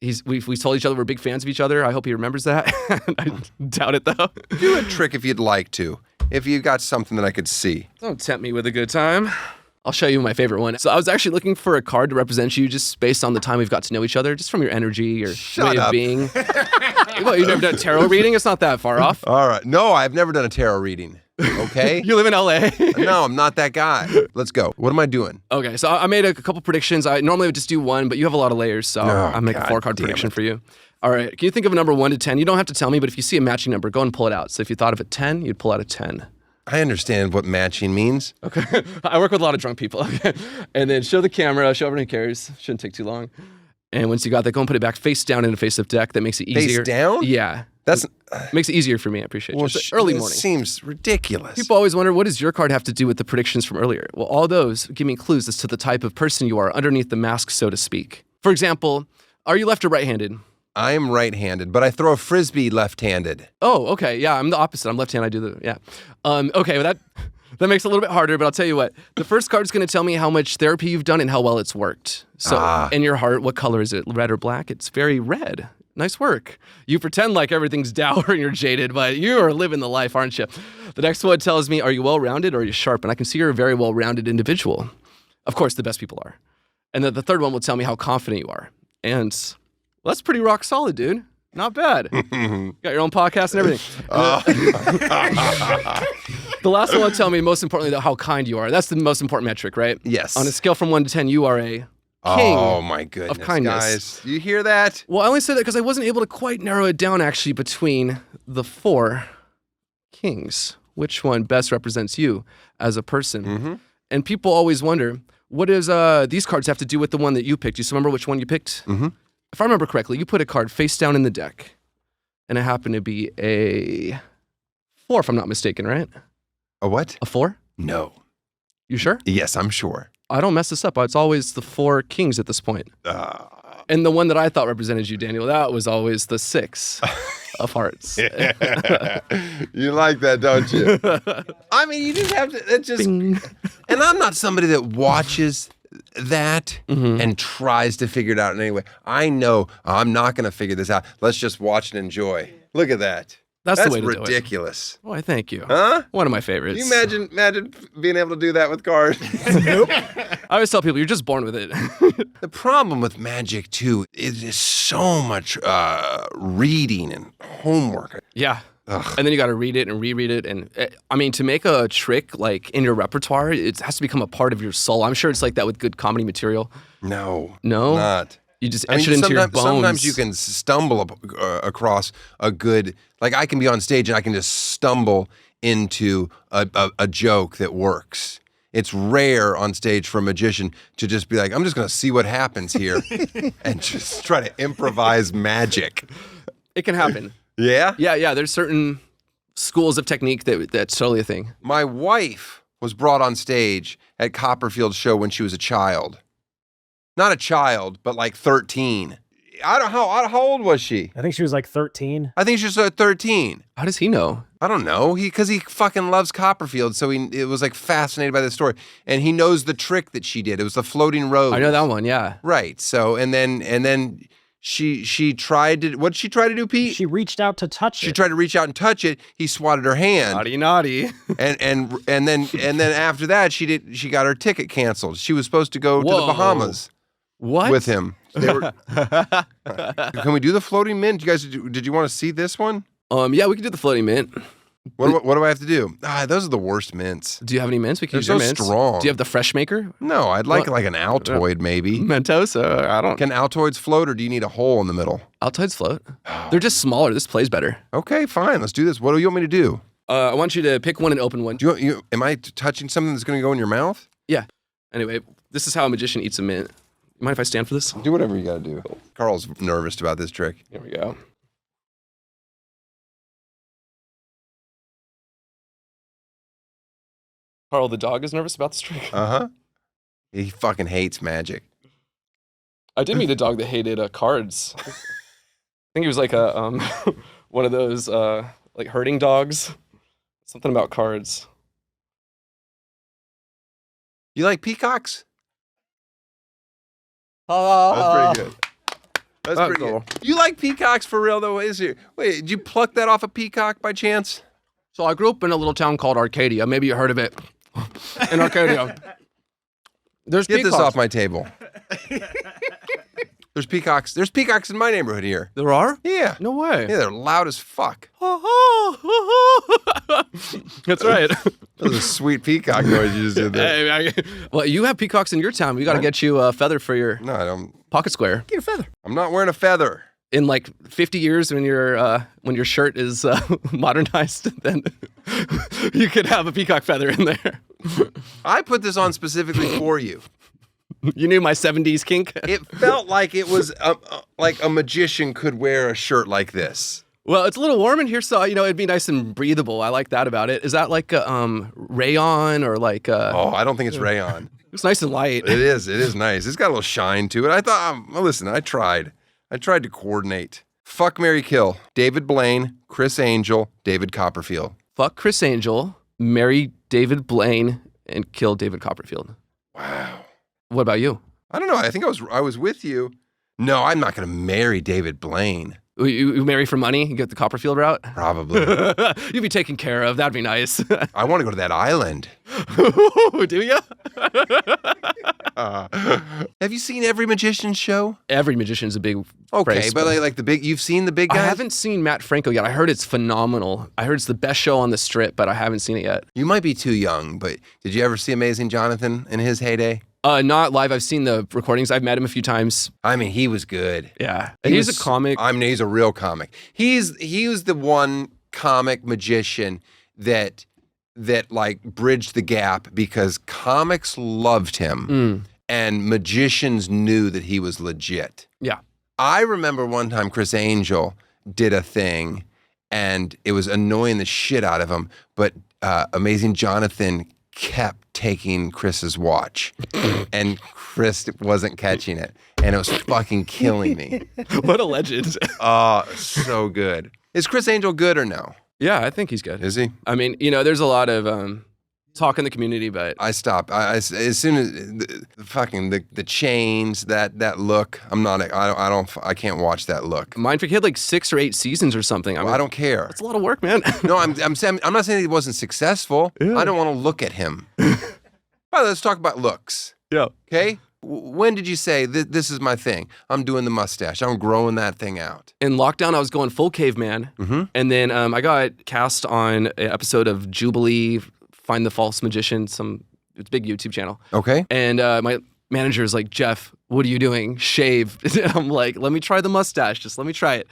we told each other we're big fans of each other. I hope he remembers that. I doubt it, though. Do a trick if you'd like to. If you got something that I could see. Don't tempt me with a good time. I'll show you my favorite one. So I was actually looking for a card to represent you just based on the time we've got to know each other, just from your energy, your way of being. What, you've never done a tarot reading? It's not that far off. All right. No, I've never done a tarot reading. Okay? You live in LA? No, I'm not that guy. Let's go. What am I doing? Okay, so I made a couple predictions. I normally would just do one, but you have a lot of layers, so I'll make a 4-card prediction for you. All right, can you think of a number 1 to 10? You don't have to tell me, but if you see a matching number, go and pull it out. So if you thought of a 10, you'd pull out a 10. I understand what matching means. Okay. I work with a lot of drunk people. Okay. And then show the camera, show everyone who cares. Shouldn't take too long. And once you got that, go and put it back face down in a face-up deck. That makes it easier. Face down? Yeah. Makes it easier for me. I appreciate it. Early morning. Seems ridiculous. People always wonder, what does your card have to do with the predictions from earlier? Well, all those give me clues as to the type of person you are underneath the mask, so to speak. For example, are you left or right-handed? I'm right-handed, but I throw a frisbee left-handed. Oh, okay. Yeah, I'm the opposite. I'm left-handed. I do okay, well, that makes it a little bit harder, but I'll tell you what. The first card is going to tell me how much therapy you've done and how well it's worked. So, in your heart, what color is it? Red or black? It's very red. Nice work. You pretend like everything's dour and you're jaded, but you are living the life, aren't you? The next one tells me, are you well-rounded or are you sharp? And I can see you're a very well-rounded individual. Of course, the best people are. And then the third one will tell me how confident you are. And well, that's pretty rock solid, dude. Not bad. Got your own podcast and everything. The last one will tell me, most importantly, how kind you are. That's the most important metric, right? Yes. On a scale from 1 to 10, you are a king. Oh my goodness, of kindness. guys. You hear that? Well, I only said that because I wasn't able to quite narrow it down, actually, between the 4 kings. Which one best represents you as a person? Mm-hmm. And people always wonder, what does these cards have to do with the one that you picked? You still remember which one you picked? Mm-hmm. If I remember correctly, you put a card face down in the deck, and it happened to be a 4, if I'm not mistaken, right? A what? A 4? No. You sure? Yes, I'm sure. I don't mess this up. It's always the 4 kings at this point. And the one that I thought represented you, Daniel, that was always the 6 of hearts. You like that, don't you? I mean, you just have to, it just, Bing. and I'm not somebody that watches that and tries to figure it out in any way. I know I'm not going to figure this out. Let's just watch and enjoy. Look at that. That's the way to do it. Ridiculous. Why, thank you. Huh? One of my favorites. Can you imagine being able to do that with cards? Nope. I always tell people, you're just born with it. The problem with magic, too, is just so much reading and homework. Yeah. And then you got to read it and reread it. And I mean, to make a trick like in your repertoire, it has to become a part of your soul. I'm sure it's like that with good comedy material. No. Not. You just etch it into your bones. Sometimes you can stumble across a good, like I can be on stage and I can just stumble into a joke that works. It's rare on stage for a magician to just be like, I'm just going to see what happens here and just try to improvise magic. It can happen. Yeah? Yeah. There's certain schools of technique that's totally a thing. My wife was brought on stage at Copperfield's show when she was a child. Not a child, but like 13. I don't know. How old was she? I think she was like 13. I think she was 13. How does he know? I don't know. Because he fucking loves Copperfield, so it was like fascinated by the story, and he knows the trick that she did. It was the floating rose. I know that one. Yeah. Right. So and then she tried to. What did she try to do, Pete? She reached out to touch She it. tried to reach out and touch it. He swatted her hand. Naughty. And then after that she got her ticket canceled. She was supposed to go to the Whoa. Bahamas. What? With him. They were, can we do the floating mint? Did you want to see this one? Yeah, we can do the floating mint. What do I have to do? Those are the worst mints. Do you have any mints? We can They're use your so mints. strong. Do you have the fresh maker? No, I'd like What? like an Altoid maybe. Mentos? I don't. Can Altoids float or do you need a hole in the middle? Altoids float. They're just smaller. This plays better. Okay, fine. Let's do this. What do you want me to do? I want you to pick one and open one. Am I touching something that's going to go in your mouth? Yeah. Anyway, this is how a magician eats a mint. You mind if I stand for this? Do whatever you got to do. Carl's nervous about this trick. Here we go. Carl, the dog is nervous about this trick. Uh-huh. He fucking hates magic. I did meet a dog that hated cards. I think he was like a one of those like herding dogs. Something about cards. You like peacocks? That's That's pretty good. That's pretty good. You like peacocks for real though? Wait, did you pluck that off a peacock by chance? So I grew up in a little town called Arcadia. Maybe you heard of it. In Arcadia. There's Get peacocks. this off my table. There's peacocks. There's peacocks in my neighborhood here. There are? Yeah. No way. Yeah, they're loud as fuck. That's right. That was a sweet peacock noise you just did there. Hey, well, you have peacocks in your town. We got to get you a feather for your No, I don't. pocket square. Get a feather. I'm not wearing a feather. In like 50 years, when your shirt is modernized, then you could have a peacock feather in there. I put this on specifically for you. You knew my 70s kink? It felt like it was like a magician could wear a shirt like this. Well, it's a little warm in here, so it'd be nice and breathable. I like that about it. Is that like a rayon or like a... Oh, I don't think it's rayon. It's nice and light. It is. It is nice. It's got a little shine to it. I thought, well, listen, I tried to coordinate. Fuck, marry, kill. David Blaine, Chris Angel, David Copperfield. Fuck Chris Angel, marry David Blaine, and kill David Copperfield. Wow. What about you? I don't know. I think I was with you. No, I'm not going to marry David Blaine. You marry for money? You get the Copperfield route? Probably. You'd be taken care of. That'd be nice. I want to go to that island. Do you? Have you seen every magician's show? Every magician's a big Okay, phrase, but like the big, you've seen the big I guys? haven't seen Matt Franco yet. I heard it's phenomenal. I heard it's the best show on the strip, but I haven't seen it yet. You might be too young, but did you ever see Amazing Jonathan in his heyday? Not live. I've seen the recordings. I've met him a few times. I mean, he was good. Yeah. And he's a comic. I mean, he's a real comic. He was the one comic magician that like bridged the gap because comics loved him and magicians knew that he was legit. Yeah. I remember one time Chris Angel did a thing and it was annoying the shit out of him, but Amazing Jonathan kept taking Chris's watch, and Chris wasn't catching it, and it was fucking killing me. What a legend. Oh, so good. Is Chris Angel good or no? Yeah, I think he's good. Is he? I mean, there's a lot of talk in the community, but I stopped. As soon as the chains, that look, I can't watch that look. Mindfreak had like 6 or 8 seasons or something. I mean, I don't care. It's a lot of work, man. No, I'm not saying he wasn't successful. Yeah. I don't want to look at him. All right, let's talk about looks. Yeah. Okay? When did you say, this is my thing? I'm doing the mustache. I'm growing that thing out. In lockdown, I was going full caveman. Mm-hmm. And then I got cast on an episode of Jubilee, Find the False Magician, it's a big YouTube channel. Okay. And my manager is like, Jeff, what are you doing? Shave. And I'm like, let me try the mustache. Just let me try it.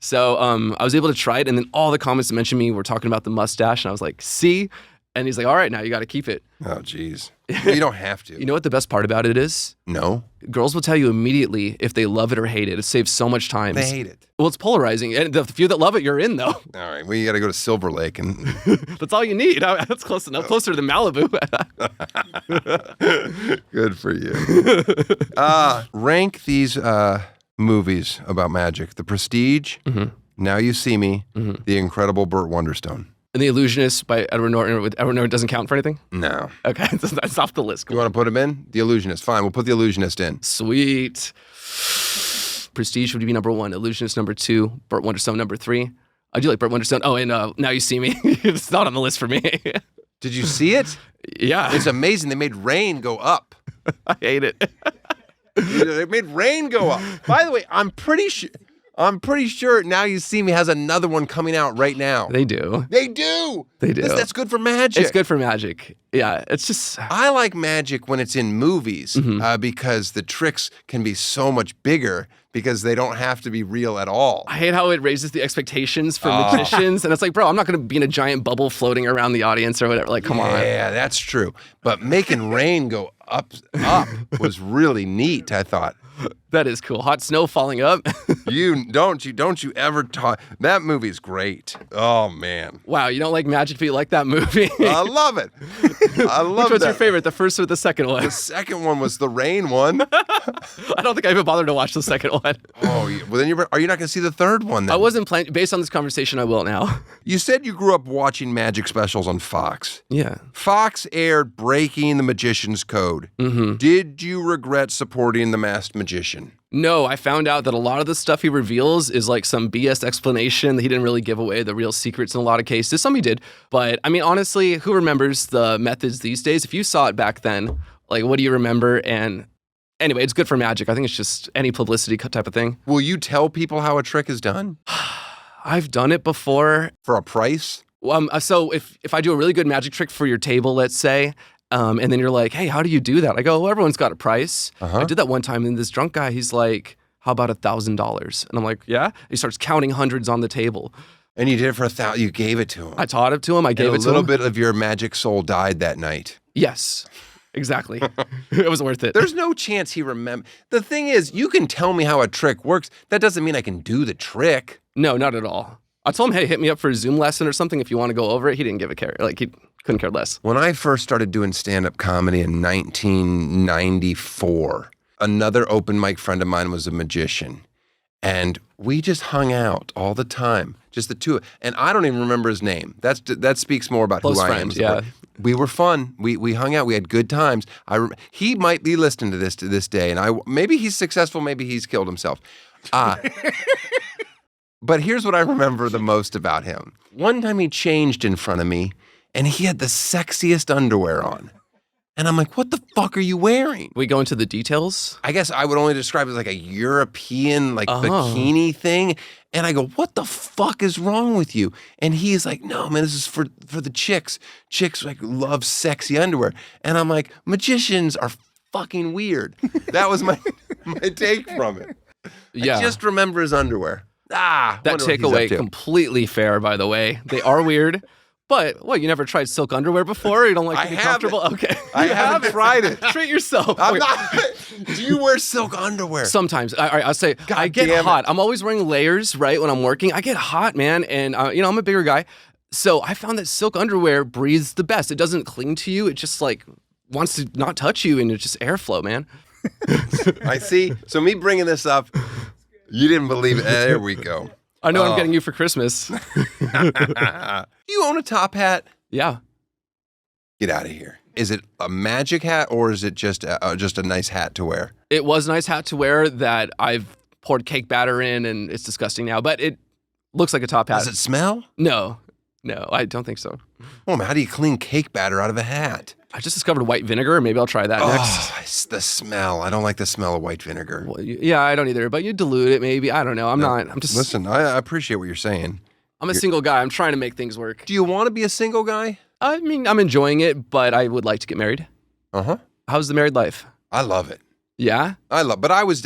So I was able to try it. And then all the comments that mentioned me were talking about the mustache. And I was like, see? And he's like, all right, now you got to keep it. Oh, jeez. You don't have to. You know what the best part about it is? No. Girls will tell you immediately if they love it or hate it. It saves so much time. They hate it. Well, it's polarizing. And the few that love it, you're in, though. All right. Well, you got to go to Silver Lake and... That's all you need. That's close enough. Closer than Malibu. Good for you. Rank these movies about magic. The Prestige, Now You See Me, The Incredible Burt Wonderstone. And The Illusionist by Edward Norton with Edward Norton doesn't count for anything? No. Okay, that's off the list. You want to put him in? The Illusionist. Fine, we'll put The Illusionist in. Sweet. Prestige would be number 1. Illusionist number 2. Burt Wonderstone number 3. I do like Burt Wonderstone. Oh, and Now You See Me. It's not on the list for me. Did you see it? Yeah. It's amazing. They made rain go up. I hate it. They made rain go up. By the way, I'm pretty sure Now You See Me has another one coming out right now. They do. They do. They do. That's good for magic. It's good for magic. Yeah, it's just... I like magic when it's in movies because the tricks can be so much bigger because they don't have to be real at all. I hate how it raises the expectations for magicians. And it's like, bro, I'm not going to be in a giant bubble floating around the audience or whatever. Like, come on. Yeah, that's true. But making rain go up was really neat, I thought. That is cool. Hot snow falling up. Don't you ever talk. That movie's great. Oh, man. Wow, you don't like magic, but you like that movie. I love it. I love Which one's that. your favorite, the first or the second one? The second one was the rain one. I don't think I even bothered to watch the second one. Oh, well, then are you not going to see the third one then? I wasn't planning. Based on this conversation, I will now. You said you grew up watching magic specials on Fox. Yeah. Fox aired Breaking the Magician's Code. Mm-hmm. Did you regret supporting The Masked Magician? No, I found out that a lot of the stuff he reveals is like some BS explanation that he didn't really give away the real secrets in a lot of cases. Some he did. But I mean, honestly, who remembers the methods these days? If you saw it back then, like, what do you remember? And anyway, it's good for magic. I think it's just any publicity type of thing. Will you tell people how a trick is done? I've done it before. For a price? So if I do a really good magic trick for your table, let's say, and then you're like, hey, how do you do that? I go, well, everyone's got a price. I did that one time, and this drunk guy, he's like, how about $1,000? And I'm like, yeah? He starts counting hundreds on the table. And you did it for $1,000. You gave it to him. I taught it to him. I gave it to him. A little bit of your magic soul died that night. Yes, exactly. It was worth it. There's no chance he remembers. The thing is, you can tell me how a trick works. That doesn't mean I can do the trick. No, not at all. I told him, hey, hit me up for a Zoom lesson or something if you want to go over it. He didn't give a care. Like, he couldn't care less. When I first started doing stand-up comedy in 1994, another open mic friend of mine was a magician. And we just hung out all the time, just the two. And I don't even remember his name. That speaks more about Close who friend, I am. yeah. We were fun. We hung out. We had good times. He might be listening to this day, and maybe he's successful. Maybe he's killed himself. But here's what I remember the most about him. One time he changed in front of me, and he had the sexiest underwear on. And I'm like, what the fuck are you wearing? We go into the details? I guess I would only describe it as like a European bikini thing. And I go, what the fuck is wrong with you? And he's like, no, man, this is for the chicks. Chicks like love sexy underwear. And I'm like, magicians are fucking weird. That was my take from it. Yeah. I just remember his underwear. That takeaway completely fair, by the way. They are weird. But, what, you never tried silk underwear before? You don't like to be comfortable? Okay. I haven't tried it. Treat yourself. Do you wear silk underwear? Sometimes. I'll say, I get hot. I'm always wearing layers, right, when I'm working. I get hot, man. And, I'm a bigger guy. So I found that silk underwear breathes the best. It doesn't cling to you. It just, like, wants to not touch you and it's just airflow, man. I see. So me bringing this up, you didn't believe it. There we go. I know what I'm getting you for Christmas. Do you own a top hat? Yeah. Get out of here. Is it a magic hat or is it just a nice hat to wear? It was a nice hat to wear that I've poured cake batter in, and it's disgusting now, but it looks like a top hat. Does it smell? No, I don't think so. Oh, man, how do you clean cake batter out of a hat? I just discovered white vinegar. Maybe I'll try that next. It's the smell. I don't like the smell of white vinegar. Well, yeah, I don't either, but you dilute it maybe. I don't know. I'm just... Listen, I appreciate what you're saying. I'm a single guy. I'm trying to make things work. Do you want to be a single guy? I mean, I'm enjoying it, but I would like to get married. Uh-huh. How's the married life? I love it. Yeah? But I was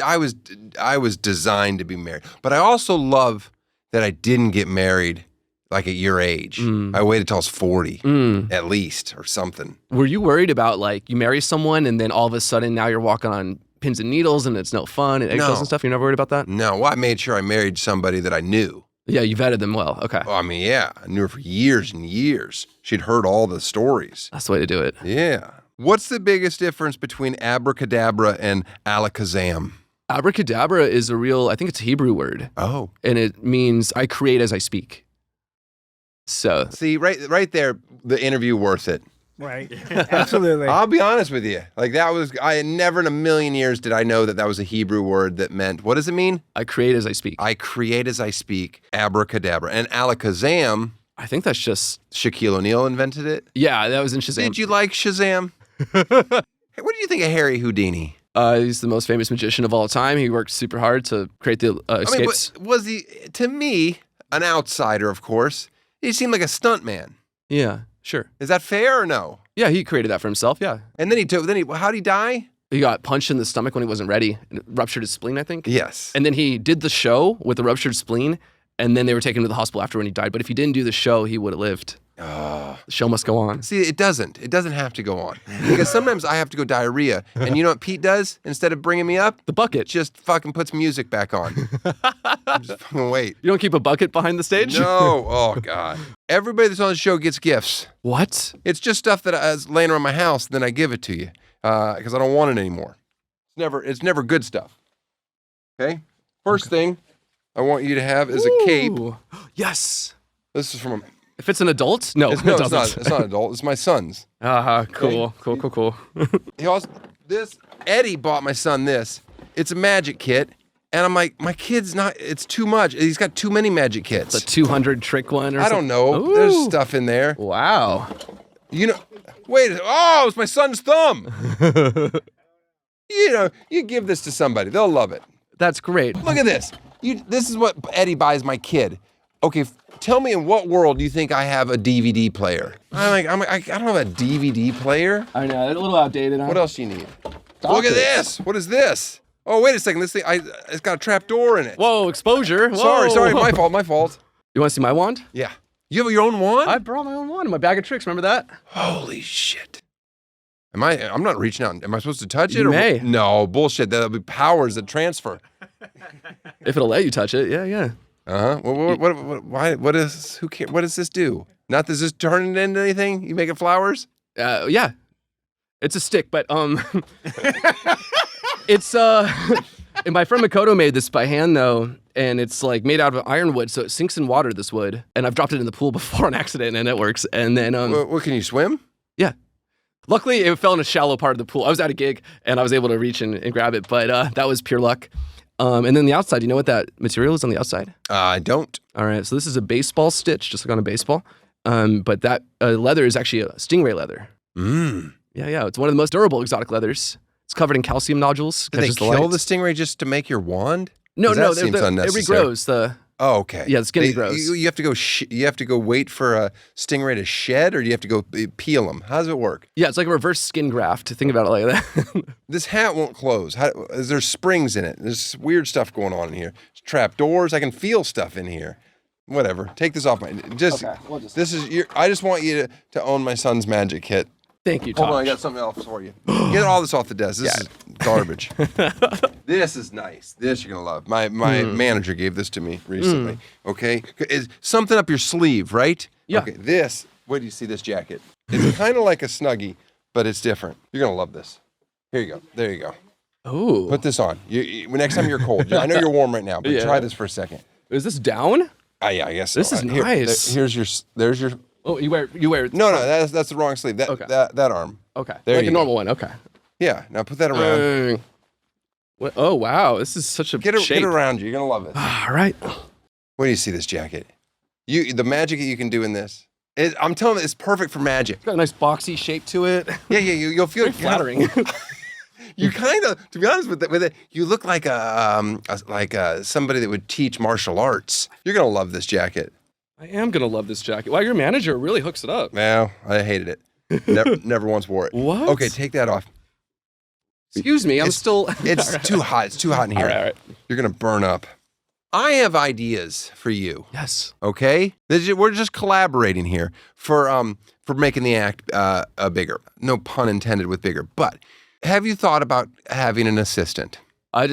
designed to be married. But I also love that I didn't get married like at your age. I waited till I was 40 at least or something. Were you worried about like you marry someone and then all of a sudden now you're walking on pins and needles and it's no fun and eggshells and stuff? You're never worried about that? No, well, I made sure I married somebody that I knew. Yeah, you vetted them well. Okay. Oh, I mean, yeah, I knew her for years and years. She'd heard all the stories. That's the way to do it. Yeah. What's the biggest difference between abracadabra and alakazam? Abracadabra is I think it's a Hebrew word. Oh. And it means I create as I speak. So. See, right there, the interview worth it. Right. Absolutely. I'll be honest with you. Like I had never in a million years did I know that was a Hebrew word that meant, what does it mean? I create as I speak. I create as I speak, abracadabra. And alakazam. I think that's just. Shaquille O'Neal invented it. Yeah, that was in Shazam. Did you like Shazam? Hey, what do you think of Harry Houdini? He's the most famous magician of all time. He worked super hard to create the escapes. I mean, was he, to me, an outsider, of course, he seemed like a stuntman. Yeah, sure. Is that fair or no? Yeah, he created that for himself, yeah. And then how'd he die? He got punched in the stomach when he wasn't ready and it ruptured his spleen, I think. Yes. And then he did the show with the ruptured spleen, and then they were taken to the hospital after when he died. But if he didn't do the show, he would have lived. The show must go on. See, it doesn't. It doesn't have to go on. Because sometimes I have to go diarrhea. And you know what Pete does? Instead of bringing me up? The bucket. Just fucking puts music back on. Just fucking wait. You don't keep a bucket behind the stage? No. Oh, God. Everybody that's on the show gets gifts. What? It's just stuff that is laying around my house, then I give it to you. Because I don't want it anymore. It's never good stuff. Okay? First thing I want you to have is a cape. Yes. This is from If it's an adult? No, it's not an adult. It's my son's. Cool. Eddie bought my son this. It's a magic kit. And I'm like, my kid's not, it's too much. He's got too many magic kits. It's a 200 trick one or something? I don't know. Ooh. There's stuff in there. Wow. You know, it's my son's thumb. You give this to somebody. They'll love it. That's great. Look at this. This is what Eddie buys my kid. Okay, tell me in what world do you think I have a DVD player? I don't have a DVD player. I know, it's a little outdated. Huh? What else do you need? Look at this. What is this? Oh, wait a second. This thing, it's got a trap door in it. Whoa, exposure. Whoa. Sorry. My fault. You want to see my wand? Yeah. You have your own wand? I brought my own wand in my bag of tricks. Remember that? Holy shit. I'm not reaching out. Am I supposed to touch it? You may. No, bullshit. That'll be powers that transfer. If it'll let you touch it, yeah. Uh-huh. What does this do? Not does this turn it into anything? You making flowers? Yeah. It's a stick, but it's and my friend Makoto made this by hand though, and it's like made out of ironwood, so it sinks in water, this wood. And I've dropped it in the pool before on accident and it works. And then what can you swim? Yeah. Luckily it fell in a shallow part of the pool. I was at a gig and I was able to reach and grab it, but that was pure luck. And then the outside, you know what that material is on the outside? I don't. All right, so this is a baseball stitch, just like on a baseball. But that leather is actually a stingray leather. Yeah, it's one of the most durable exotic leathers. It's covered in calcium nodules. Did they kill the stingray just to make your wand? No, that seems it unnecessary. regrows. Oh, okay. Yeah, the skin regrows. You have to go. You have to go wait for a stingray to shed, or do you have to go peel them? How does it work? Yeah, it's like a reverse skin graft. Think about it like that. This hat won't close. There's springs in it. There's weird stuff going on in here. There's trap doors. I can feel stuff in here. Whatever. Take this off my. This is. I just want you to own my son's magic kit. Thank you, Tosh. Hold on, I got something else for you. Get all this off the desk. This is garbage. This is nice. This you're gonna love. My manager gave this to me recently. Okay, is something up your sleeve, right? Yeah. Okay, this. Where do you see this jacket? It's kind of like a Snuggie, but it's different. You're gonna love this. Here you go. There you go. Oh. Put this on. Next time you're cold. I know you're warm right now, but try this for a second. Is this down? Yeah, I guess so. This is nice. There's your. Oh, you wear. No, that's the wrong sleeve. That arm. Okay. There like you a normal one. Okay. Yeah. Now put that around. Oh wow, this is such a Get shape. it around you. You're gonna love it. All right. Where do you see this jacket? The magic that you can do in this. I'm telling you, it's perfect for magic. It's got a nice boxy shape to it. Yeah. You'll feel Very flattering. You kind of, to be honest with it, you look like somebody that would teach martial arts. You're gonna love this jacket. I am gonna love this jacket. Wow, your manager really hooks it up. Well, I hated it. Never once wore it. What? Okay, take that off. Excuse me, It's too hot. It's too hot in here. All right. You're gonna burn up. I have ideas for you. Yes. Okay, we're just collaborating here for making the act bigger. No pun intended with bigger. But have you thought about having an assistant? I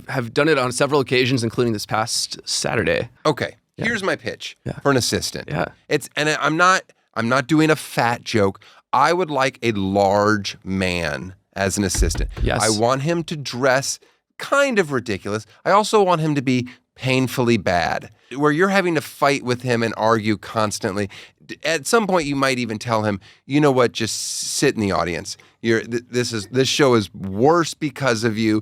have done it on several occasions, including this past Saturday. Okay. Here's my pitch for an assistant. Yeah. I'm not doing a fat joke. I would like a large man as an assistant. Yes. I want him to dress kind of ridiculous. I also want him to be painfully bad, where you're having to fight with him and argue constantly. At some point, you might even tell him, you know what, just sit in the audience. This show is worse because of you,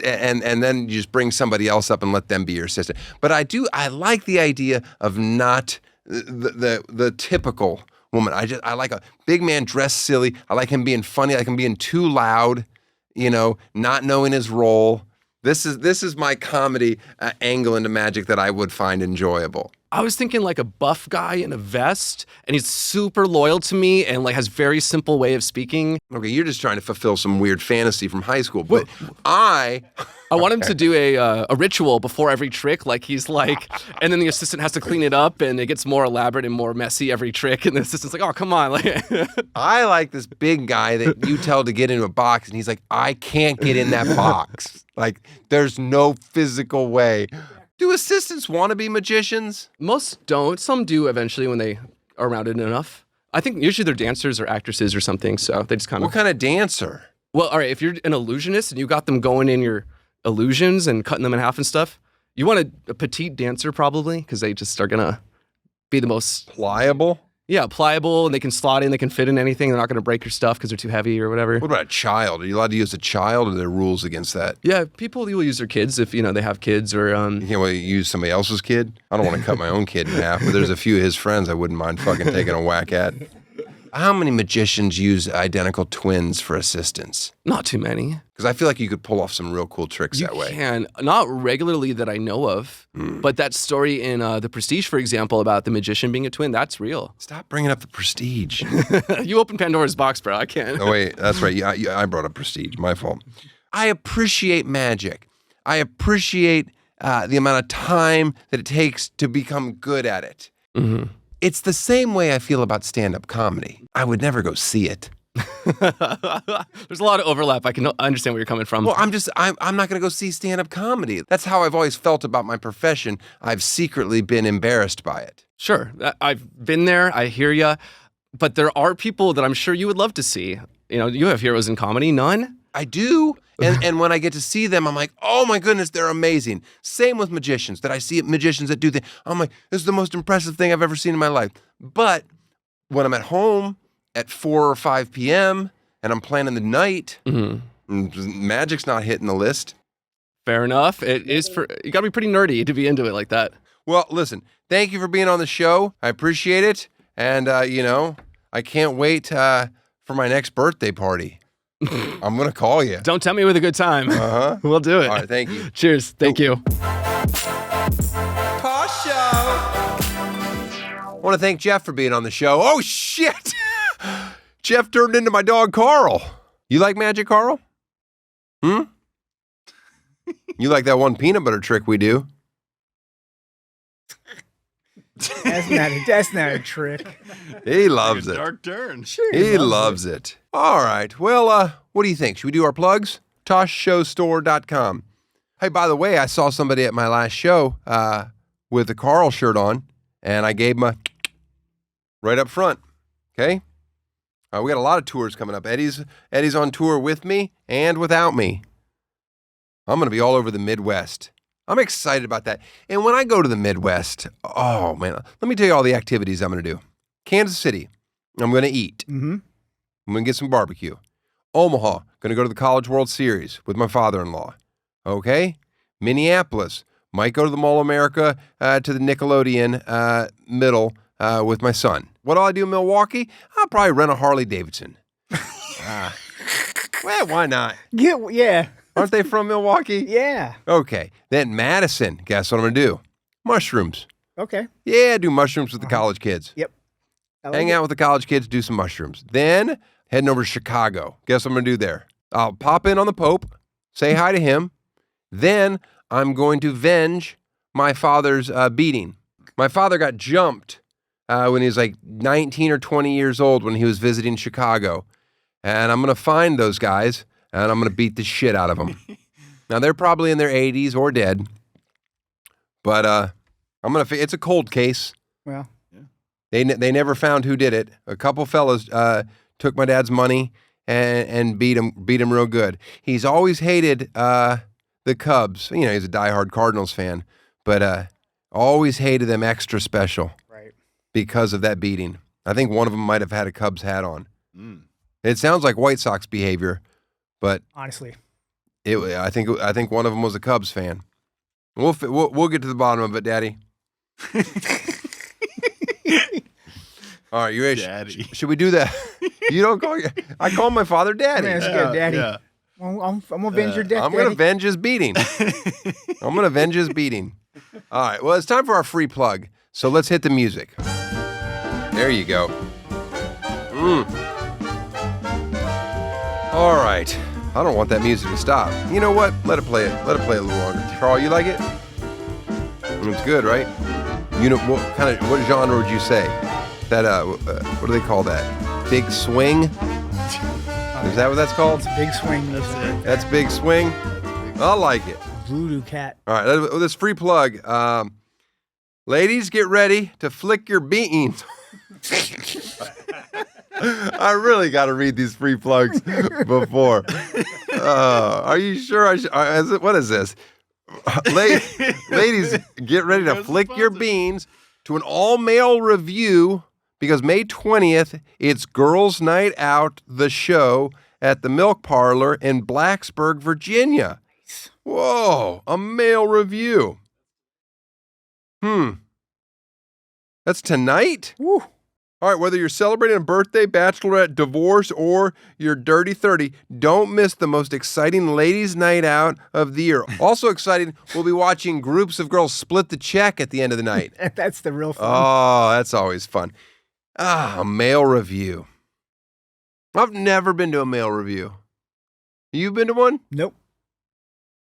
and then you just bring somebody else up and let them be your assistant. But I like the idea of not the typical woman. I like a big man dressed silly. I like him being funny. I like him being too loud, not knowing his role. This is my comedy angle into magic that I would find enjoyable. I was thinking like a buff guy in a vest, and he's super loyal to me and like has very simple way of speaking. Okay, you're just trying to fulfill some weird fantasy from high school, but I want him to do a ritual before every trick, like he's like, and then the assistant has to clean it up, and it gets more elaborate and more messy every trick, and the assistant's like, oh, come on. I like this big guy that you tell to get into a box, and he's like, I can't get in that box. Like, there's no physical way. Do assistants want to be magicians? Most don't. Some do eventually when they are around it enough. I think usually they're dancers or actresses or something, so they just kind of... What kind of dancer? Well, all right, if you're an illusionist and you got them going in your illusions and cutting them in half and stuff, you want a petite dancer probably, because they just are going to be the most... Pliable? Yeah, pliable, and they can slot in, they can fit in anything. They're not going to break your stuff because they're too heavy or whatever. What about a child? Are you allowed to use a child, or are there rules against that? Yeah, people will use their kids if, they have kids or... You can't use somebody else's kid? I don't want to cut my own kid in half, but there's a few of his friends I wouldn't mind fucking taking a whack at. How many magicians use identical twins for assistants? Not too many. Because I feel like you could pull off some real cool tricks that way. You can. Not regularly that I know of, but that story in The Prestige, for example, about the magician being a twin, that's real. Stop bringing up The Prestige. You opened Pandora's box, bro. I can't. Oh, wait. That's right. I brought up Prestige. My fault. I appreciate magic. I appreciate the amount of time that it takes to become good at it. Mm-hmm. It's the same way I feel about stand-up comedy. I would never go see it. There's a lot of overlap. I can understand where you're coming from. Well, I'm not going to go see stand-up comedy. That's how I've always felt about my profession. I've secretly been embarrassed by it. Sure. I've been there. I hear you. But there are people that I'm sure you would love to see. You have heroes in comedy. None? I do. And when I get to see them, I'm like, oh my goodness, they're amazing. Same with magicians, that I see magicians that do things. I'm like, this is the most impressive thing I've ever seen in my life. But when I'm at home at 4 or 5 p.m. and I'm planning the night, magic's not hitting the list. Fair enough. It is you got to be pretty nerdy to be into it like that. Well, listen, thank you for being on the show. I appreciate it. And, I can't wait for my next birthday party. I'm going to call you. Don't tempt me with a good time. Uh-huh. We'll do it. All right, thank you. Cheers. Thank you. Tosh Show. I want to thank Jeff for being on the show. Oh, shit. Jeff turned into my dog, Carl. You like magic, Carl? You like that one peanut butter trick we do? That's not a trick. He loves it. Dark turn. Sure, He loves it. All right. Well, what do you think? Should we do our plugs? toshshowstore.com. Hey, by the way, I saw somebody at my last show with a Carl shirt on, and I gave him a right up front. Okay? We got a lot of tours coming up. Eddie's on tour with me and without me. I'm going to be all over the Midwest. I'm excited about that. And when I go to the Midwest, oh, man, let me tell you all the activities I'm going to do. Kansas City, I'm going to eat. Mm-hmm. I'm going to get some barbecue. Omaha, going to go to the College World Series with my father-in-law. Okay? Minneapolis, might go to the Mall of America, to the Nickelodeon middle with my son. What'll I do in Milwaukee? I'll probably rent a Harley Davidson. Well, why not? Yeah. Aren't they from Milwaukee? Yeah. Okay. Then Madison, guess what I'm going to do? Mushrooms. Okay. Yeah, do mushrooms with the college kids. Yep. Hang out with the college kids, do some mushrooms. Then heading over to Chicago. Guess what I'm going to do there? I'll pop in on the Pope, say hi to him. Then I'm going to venge my father's beating. My father got jumped when he was like 19 or 20 years old when he was visiting Chicago. And I'm going to find those guys, and I'm going to beat the shit out of them. Now, they're probably in their 80s or dead. But I'm going to. It's a cold case. Well, They never found who did it. A couple fellas took my dad's money and beat him real good. He's always hated the Cubs. You know, he's a diehard Cardinals fan, but always hated them extra special. right. Because of that beating. I think one of them might have had a Cubs hat on. Mm. It sounds like White Sox behavior, but Honestly. I think one of them was a Cubs fan. We'll get to the bottom of it, Daddy. All right, you ready? Daddy. Should we do that? You don't call you. I call my father Daddy. Man, that's good, Daddy. Yeah. Well, I'm gonna avenge your death, I'm going to Daddy. avenge his beating. I'm going to avenge his beating. All right, well, it's time for our free plug. So let's hit the music. There you go. All right. I don't want that music to stop. You know what? Let it play a little longer. Carl, you like it? It's good, right? You know what genre would you say? That what do they call that? Big swing? Is that what that's called? It's a big swing. That's it. That's big swing. I like it. Voodoo cat. All right, this free plug. Ladies, get ready to flick your beans. I really got to read these free plugs before. Are you sure? What is this? Ladies, get ready to flick your beans to an all-male review because May 20th, it's Girls' Night Out, the show at the Milk Parlor in Blacksburg, Virginia. Whoa, a male review. That's tonight? Woo. All right, whether you're celebrating a birthday, bachelorette, divorce, or your dirty 30, don't miss the most exciting ladies' night out of the year. Also exciting, we'll be watching groups of girls split the check at the end of the night. That's the real fun. Oh, that's always fun. A male review. I've never been to a male review. You've been to one? Nope.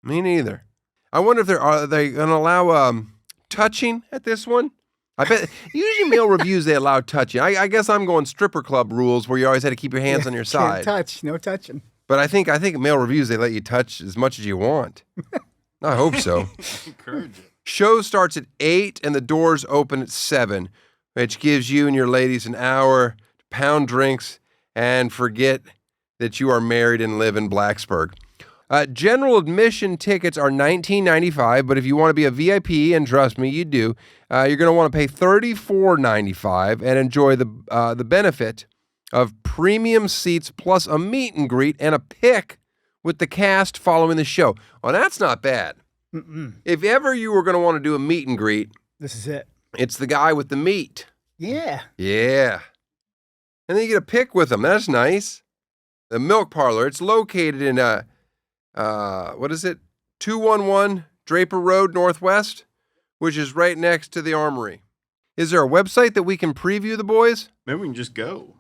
Me neither. I wonder if are they going to allow touching at this one? I bet usually male reviews they allow touching. I guess I'm going stripper club rules where you always had to keep your hands on your side. Can't touch. No touching. But I think male reviews they let you touch as much as you want. I hope so. Encourage it. Show starts at 8 and the doors open at 7, which gives you and your ladies an hour to pound drinks and forget that you are married and live in Blacksburg. General admission tickets are $19.95, but if you want to be a VIP, and trust me, you do, you're going to want to pay $34.95 and enjoy the benefit of premium seats plus a meet and greet and a pic with the cast following the show. Well, that's not bad. Mm-mm. If ever you were going to want to do a meet and greet, This is it. it's the guy with the meat. Yeah. Yeah. And then you get a pic with him. That's nice. The Milk Parlor, it's located in what is it? 211 Draper Road Northwest, which is right next to the Armory. Is there a website that we can preview the boys? Maybe we can just go.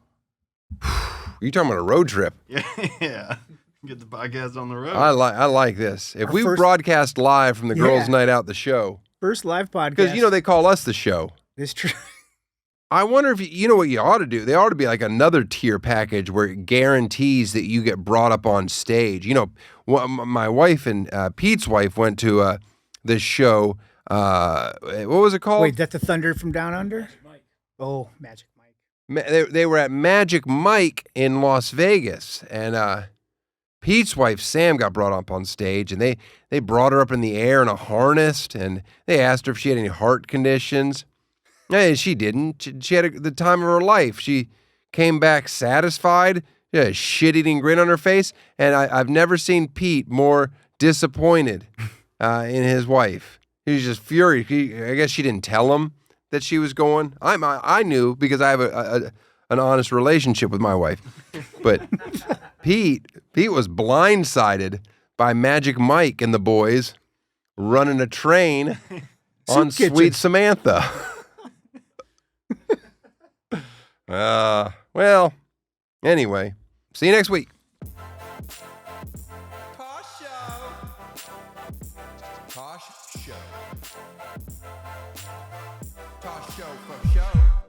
You talking about a road trip? Yeah. Get the podcast on the road. I like this. If Our we first- broadcast live from the Girls' Yeah. Night Out, the show, First live podcast. because you know they call us the show. It's true. I wonder if you know what you ought to do. There ought to be like another tier package where it guarantees that you get brought up on stage. You know, my wife and Pete's wife went to this show. What was it called? Wait, that's the Thunder from Down Under? Oh, Magic Mike. They were at Magic Mike in Las Vegas, and Pete's wife Sam got brought up on stage, and they brought her up in the air in a harness, and they asked her if she had any heart conditions. And she didn't. She had the time of her life. She came back satisfied, a shit-eating grin on her face, and I've never seen Pete more disappointed in his wife. He was just furious. I guess she didn't tell him that she was going. I knew because I have an honest relationship with my wife. But Pete was blindsided by Magic Mike and the boys running a train on Sweet Samantha. Well, anyway, see you next week. Tosh Show. Tosh Show. Tosh Show for show.